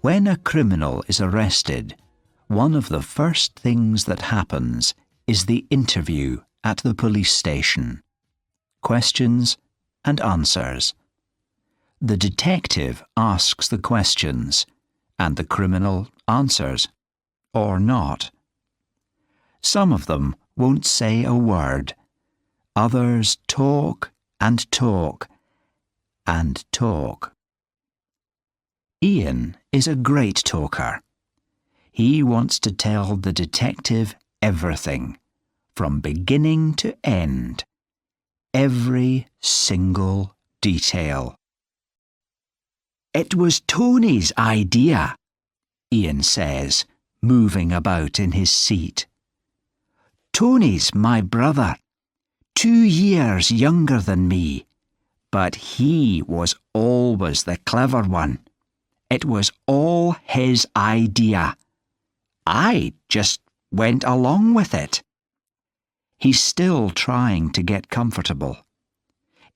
When a criminal is arrested, one of the first things that happens is the interview at the police station. Questions and answers. The detective asks the questions, and the criminal answers, or not. Some of them won't say a word. Others talk and talk and talk. Ian is a great talker. He wants to tell the detective everything, from beginning to end, every single detail. "It was Tony's idea," Ian says, moving about in his seat. "Tony's my brother, 2 years younger than me, but he was always the clever one. It was all his idea. I just went along with it." He's still trying to get comfortable.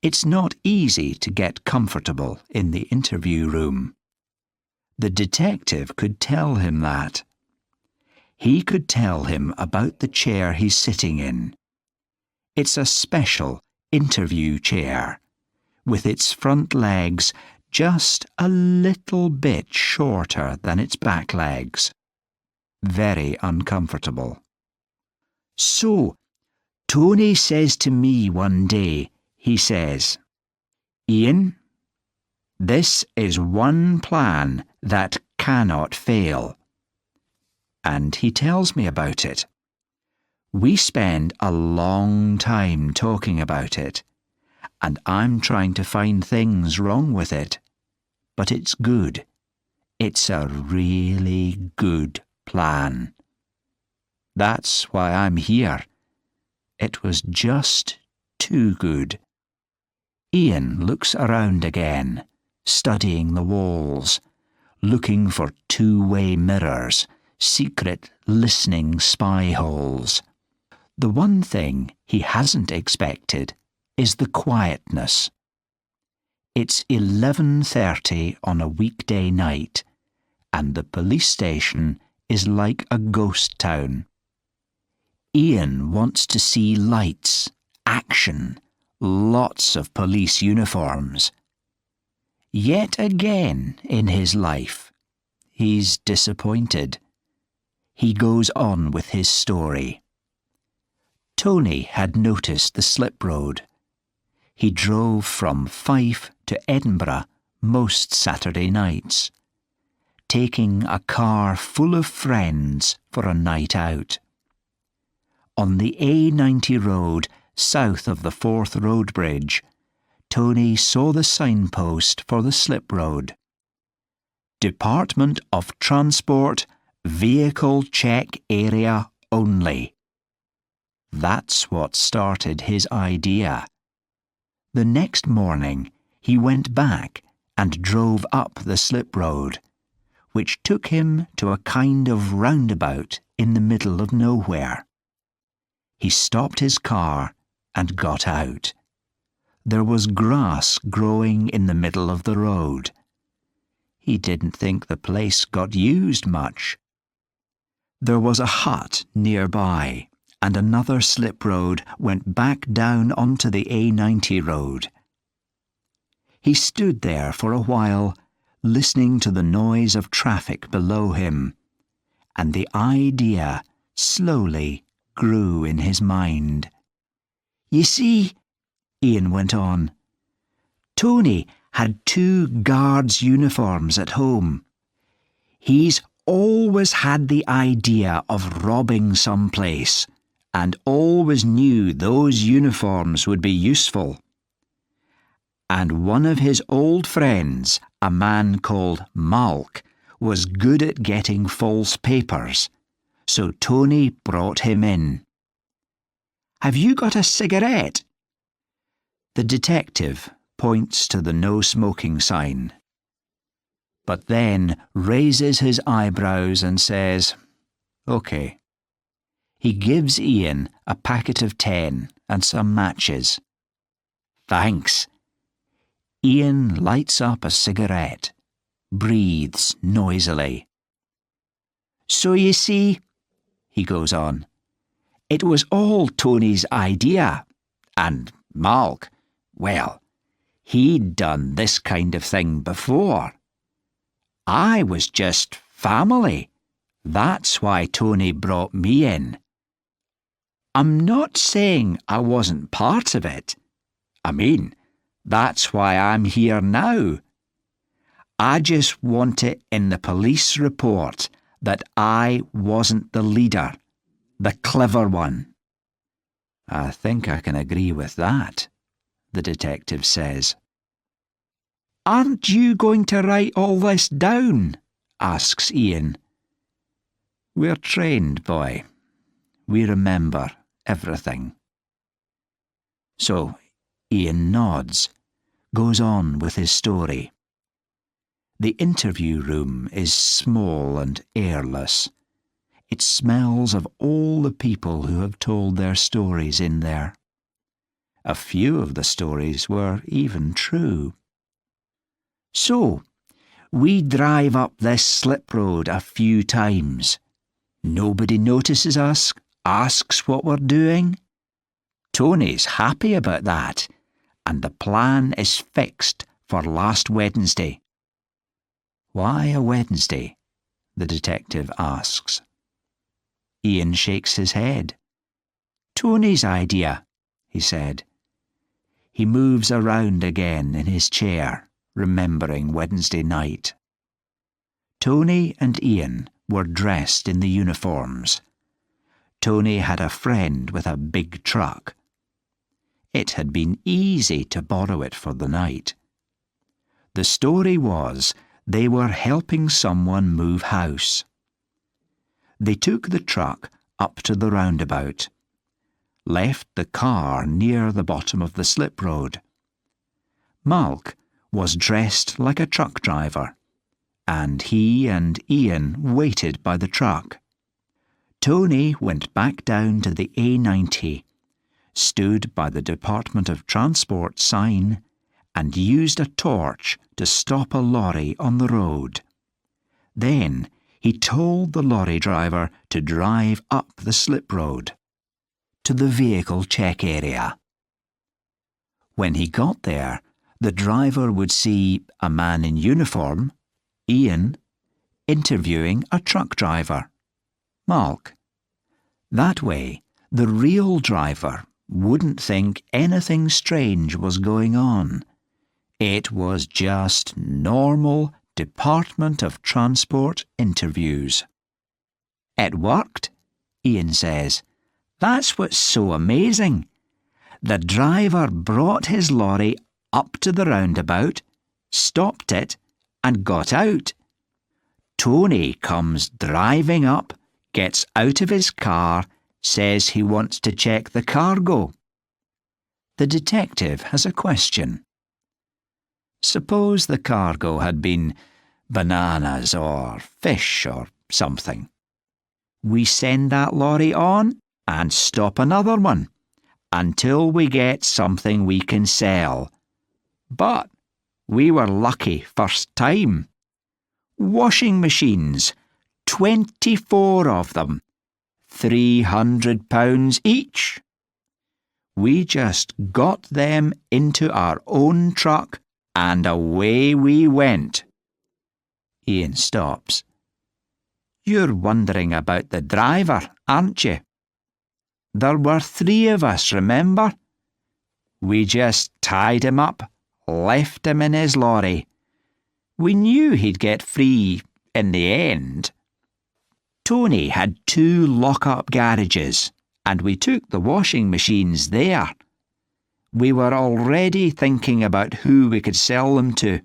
It's not easy to get comfortable in the interview room. The detective could tell him that. He could tell him about the chair he's sitting in. It's a special interview chair, with its front legs just a little bit shorter than its back legs. Very uncomfortable. "So, Tony says to me one day," he says, "Ian, this is one plan that cannot fail." And he tells me about it. We spend a long time talking about it, and I'm trying to find things wrong with it. But it's good. It's a really good plan. That's why I'm here. It was just too good. Ian looks around again, studying the walls, looking for two-way mirrors, secret listening spy holes. The one thing he hasn't expected is the quietness. It's 11:30 on a weekday night, and the police station is like a ghost town. Ian wants to see lights, action, lots of police uniforms. Yet again in his life, he's disappointed. He goes on with his story. Tony had noticed the slip road. He drove from Fife to Edinburgh most Saturday nights, taking a car full of friends for a night out. On the A90 road south of the Forth Road Bridge, Tony saw the signpost for the slip road. Department of Transport, Vehicle Check Area Only. That's what started his idea. The next morning, he went back and drove up the slip road, which took him to a kind of roundabout in the middle of nowhere. He stopped his car and got out. There was grass growing in the middle of the road. He didn't think the place got used much. There was a hut nearby, and another slip road went back down onto the A90 road. He stood there for a while, listening to the noise of traffic below him, and the idea slowly grew in his mind. "You see," Ian went on, "Tony had 2 guards' uniforms at home. He's always had the idea of robbing some place, and always knew those uniforms would be useful. And one of his old friends, a man called Malk, was good at getting false papers, so Tony brought him in. Have you got a cigarette?" The detective points to the no smoking sign, but then raises his eyebrows and says, "OK." He gives Ian a packet of 10 and some matches. "Thanks." Ian lights up a cigarette. breathes noisily. "So you see," he goes on, "it was all Tony's idea. And Malk, well, he'd done this kind of thing before. I was just family. That's why Tony brought me in. I'm not saying I wasn't part of it. I mean, that's why I'm here now. I just want it in the police report that I wasn't the leader, the clever one." "I think I can agree with that," the detective says. "Aren't you going to write all this down?" asks Ian. "We're trained, boy. We remember everything." So Ian nods, goes on with his story. The interview room is small and airless. It smells of all the people who have told their stories in there. A few of the stories were even true. "So, we drive up this slip road a few times. Nobody notices us, asks what we're doing. Tony's happy about that, and the plan is fixed for last Wednesday." "Why a Wednesday?" the detective asks. Ian shakes his head. "Tony's idea," he said. He moves around again in his chair, remembering Wednesday night. Tony and Ian were dressed in the uniforms. Tony had a friend with a big truck. It had been easy to borrow it for the night. The story was they were helping someone move house. They took the truck up to the roundabout, left the car near the bottom of the slip road. Malk was dressed like a truck driver, and he and Ian waited by the truck. Tony went back down to the A90, stood by the Department of Transport sign, and used a torch to stop a lorry on the road. Then he told the lorry driver to drive up the slip road to the vehicle check area. When he got there, the driver would see a man in uniform, Ian, interviewing a truck driver, Malk. That way, the real driver wouldn't think anything strange was going on. It was just normal Department of Transport interviews. "It worked," Ian says. "That's what's so amazing. The driver brought his lorry up to the roundabout, stopped it, and got out. Tony comes driving up, gets out of his car, says he wants to check the cargo." The detective has a question. Suppose the cargo had been bananas or fish or something. We send that lorry on and stop another one until we get something we can sell. But we were lucky first time. Washing machines, 24 of them, £300 each. We just got them into our own truck and away we went." Ian stops. "You're wondering about the driver, aren't you? There were 3 of us, remember? We just tied him up, left him in his lorry. We knew he'd get free in the end. Tony had 2 lock-up garages, and we took the washing machines there. We were already thinking about who we could sell them to.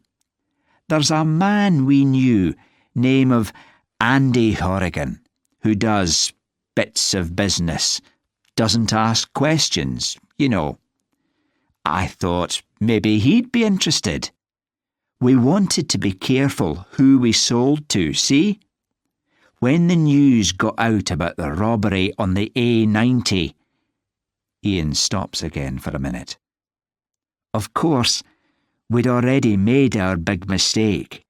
There's a man we knew, name of Andy Horrigan, who does bits of business, doesn't ask questions, you know. I thought maybe he'd be interested. We wanted to be careful who we sold to, see? When the news got out about the robbery on the A90..." Ian stops again for a minute. "Of course, we'd already made our big mistake.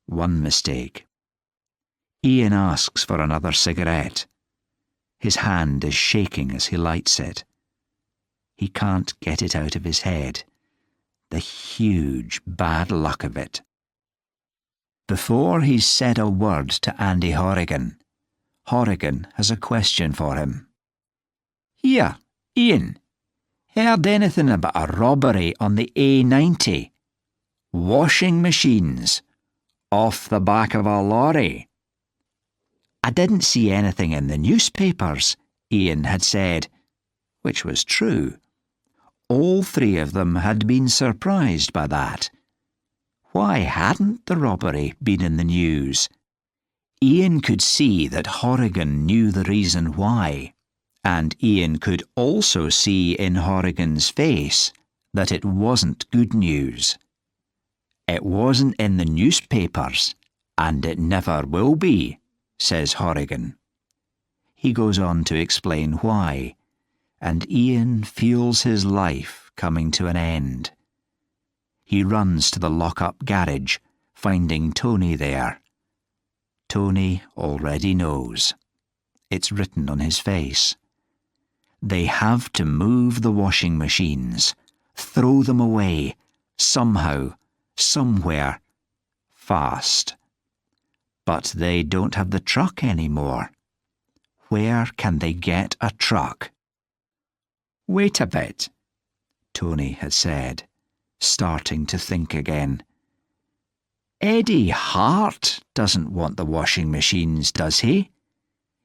one mistake. Ian asks for another cigarette. His hand is shaking as he lights it. He can't get it out of his head. The huge bad luck of it. Before he's said a word to Andy Horrigan, Horrigan has a question for him. "Here, Ian, heard anything about a robbery on the A90? Washing machines, off the back of a lorry." "I didn't see anything in the newspapers," Ian had said, which was true. All three of them had been surprised by that. Why hadn't the robbery been in the news? Ian could see that Horrigan knew the reason why, and Ian could also see in Horrigan's face that it wasn't good news. "It wasn't in the newspapers, and it never will be," says Horrigan. He goes on to explain why, and Ian feels his life coming to an end. He runs to the lock-up garage, finding Tony there. Tony already knows. It's written on his face. They have to move the washing machines, throw them away, somehow, somewhere, fast. But they don't have the truck anymore. Where can they get a truck? "Wait a bit," Tony had said, starting to think again. "Eddie Hart doesn't want the washing machines, does he?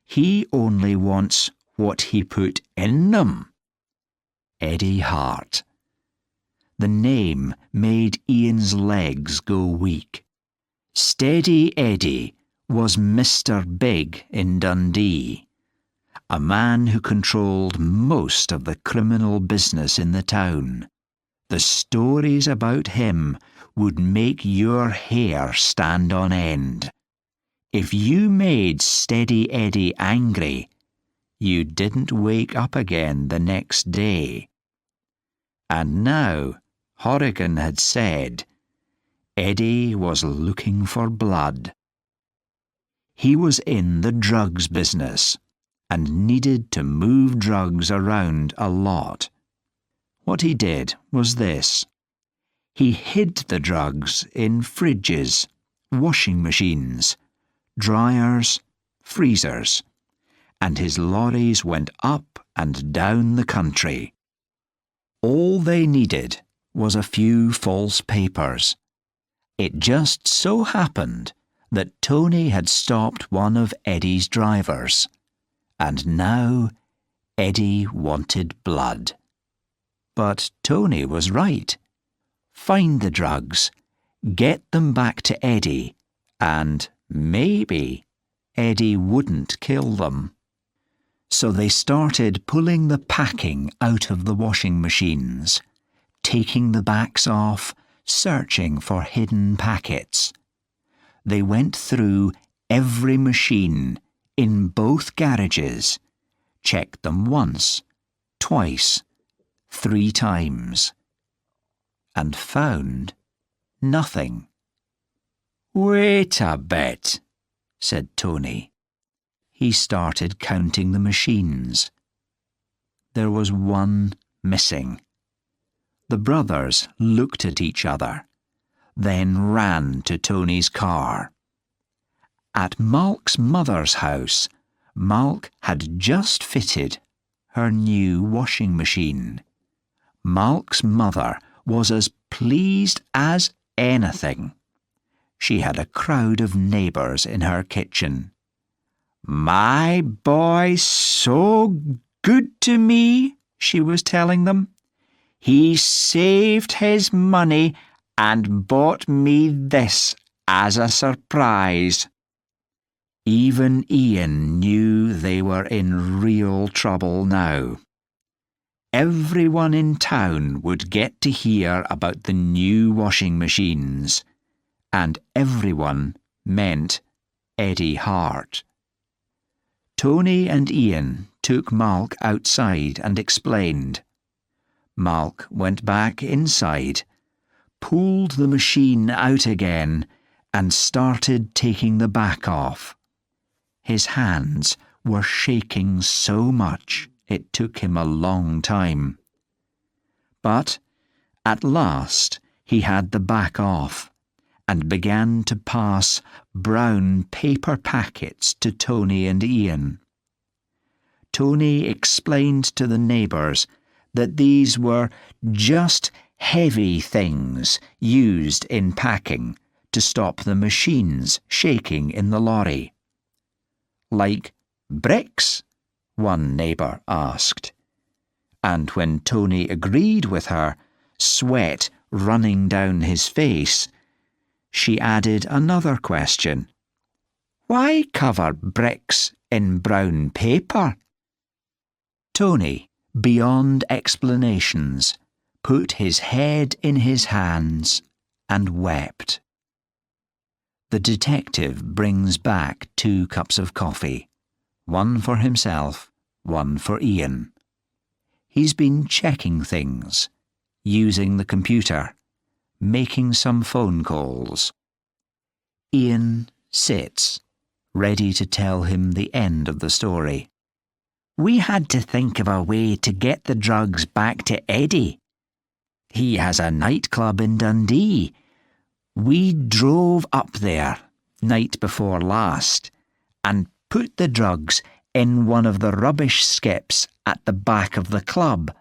He only wants what he put in them." Eddie Hart. The name made Ian's legs go weak. Steady Eddie was Mr. Big in Dundee, a man who controlled most of the criminal business in the town. The stories about him would make your hair stand on end. If you made Steady Eddie angry, you didn't wake up again the next day. And now, Horrigan had said, Eddie was looking for blood. He was in the drugs business and needed to move drugs around a lot. What he did was this. He hid the drugs in fridges, washing machines, dryers, freezers, and his lorries went up and down the country. All they needed was a few false papers. It just so happened that Tony had stopped one of Eddie's drivers, and now Eddie wanted blood. But Tony was right. Find the drugs, get them back to Eddie, and maybe Eddie wouldn't kill them. So they started pulling the packing out of the washing machines, taking the backs off, searching for hidden packets. They went through every machine in both garages, checked them once, twice, 3 times, and found nothing. "Wait a bit," said Tony. He started counting the machines. There was one missing. The brothers looked at each other, then ran to Tony's car. At Malk's mother's house, Malk had just fitted her new washing machine. Malk's mother was as pleased as anything. She had a crowd of neighbours in her kitchen. "My boy's so good to me," she was telling them. "He saved his money and bought me this as a surprise." Even Ian knew they were in real trouble now. Everyone in town would get to hear about the new washing machines, and everyone meant Eddie Hart. Tony and Ian took Malk outside and explained. Malk went back inside, pulled the machine out again, and started taking the back off. His hands were shaking so much it took him a long time. But at last he had the back off and began to pass brown paper packets to Tony and Ian. Tony explained to the neighbours that these were just heavy things used in packing to stop the machines shaking in the lorry. Like bricks? One neighbour asked. And when Tony agreed with her, sweat running down his face, she added another question. Why cover bricks in brown paper? Tony, beyond explanations, put his head in his hands and wept. The detective brings back 2 cups of coffee, one for himself, one for Ian. He's been checking things, using the computer, making some phone calls. Ian sits, ready to tell him the end of the story. We had to think of a way to get the drugs back to Eddie. He has a nightclub in Dundee. We drove up there, night before last, and put the drugs in one of the rubbish skips at the back of the club.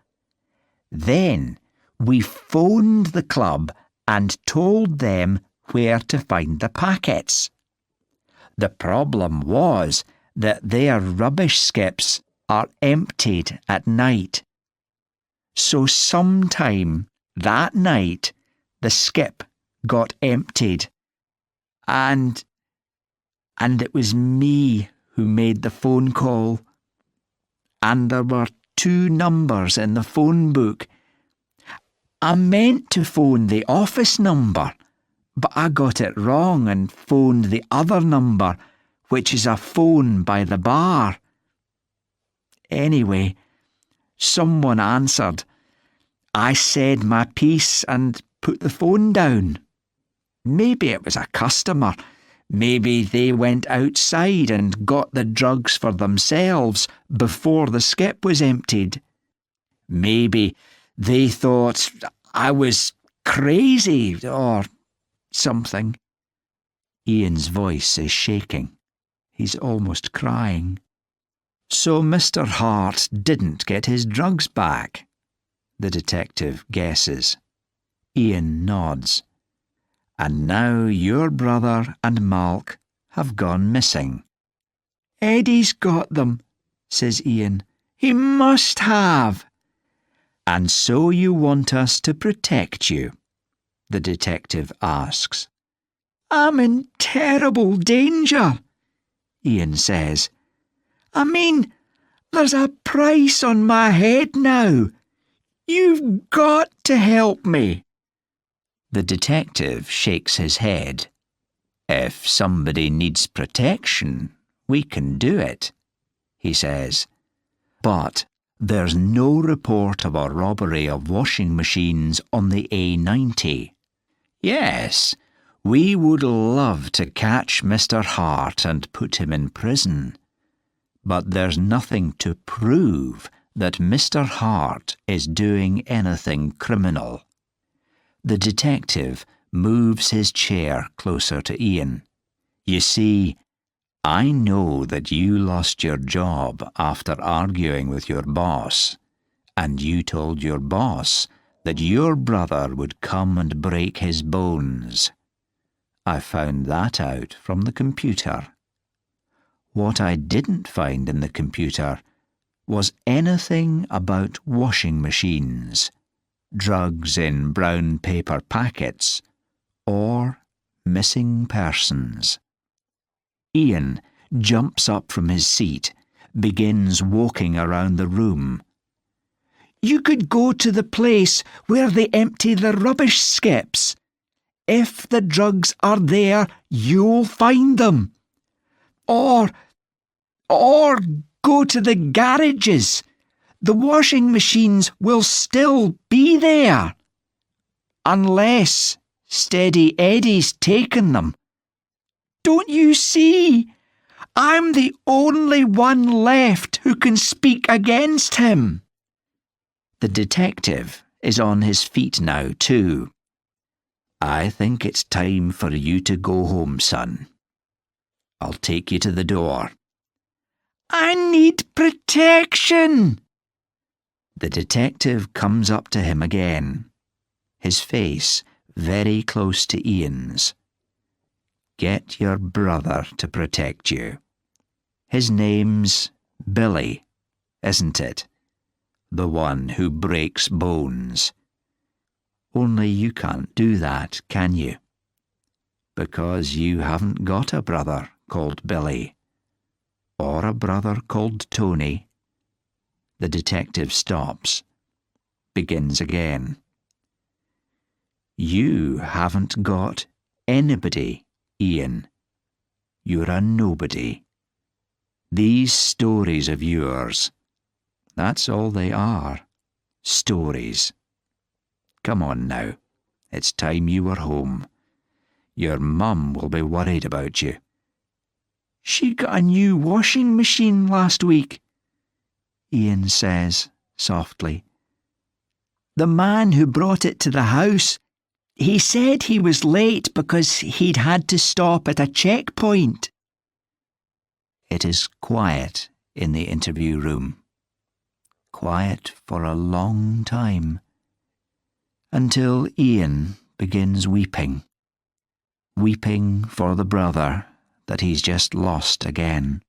Then we phoned the club and told them where to find the packets. The problem was that their rubbish skips are emptied at night. So sometime that night the skip got emptied, and it was me who made the phone call. And there were 2 numbers in the phone book. I meant to phone the office number, but I got it wrong and phoned the other number, which is a phone by the bar. Anyway, someone answered. I said my piece and put the phone down. Maybe it was a customer. Maybe they went outside and got the drugs for themselves before the skip was emptied. Maybe they thought I was crazy or something. Ian's voice is shaking. He's almost crying. So Mr. Hart didn't get his drugs back, the detective guesses. Ian nods. And now your brother and Malk have gone missing. Eddie's got them, says Ian. He must have. And so you want us to protect you? The detective asks. I'm in terrible danger, Ian says. I mean, there's a price on my head now. You've got to help me. The detective shakes his head. If somebody needs protection, we can do it, he says. But there's no report of a robbery of washing machines on the A90. Yes, we would love to catch Mr. Hart and put him in prison. But there's nothing to prove that Mr. Hart is doing anything criminal. The detective moves his chair closer to Ian. You see, I know that you lost your job after arguing with your boss, and you told your boss that your brother would come and break his bones. I found that out from the computer. What I didn't find in the computer was anything about washing machines, drugs in brown paper packets, or missing persons. Ian jumps up from his seat, begins walking around the room. You could go to the place where they empty the rubbish skips. If the drugs are there, you'll find them. Or go to the garages. The washing machines will still be there. Unless Steady Eddie's taken them. Don't you see? I'm the only one left who can speak against him." The detective is on his feet now, too. "I think it's time for you to go home, son. I'll take you to the door." "I need protection." The detective comes up to him again, his face very close to Ian's. "Get your brother to protect you. His name's Billy, isn't it? The one who breaks bones. Only you can't do that, can you? Because you haven't got a brother called Billy. Or a brother called Tony." The detective stops, begins again. "You haven't got anybody, Ian. You're a nobody. These stories of yours, that's all they are. Stories. Come on now. It's time you were home. Your mum will be worried about you." "She got a new washing machine last week," Ian says softly. "The man who brought it to the house, he said he was late because he'd had to stop at a checkpoint." It is quiet in the interview room. Quiet for a long time. Until Ian begins weeping. Weeping for the brother that he's just lost again.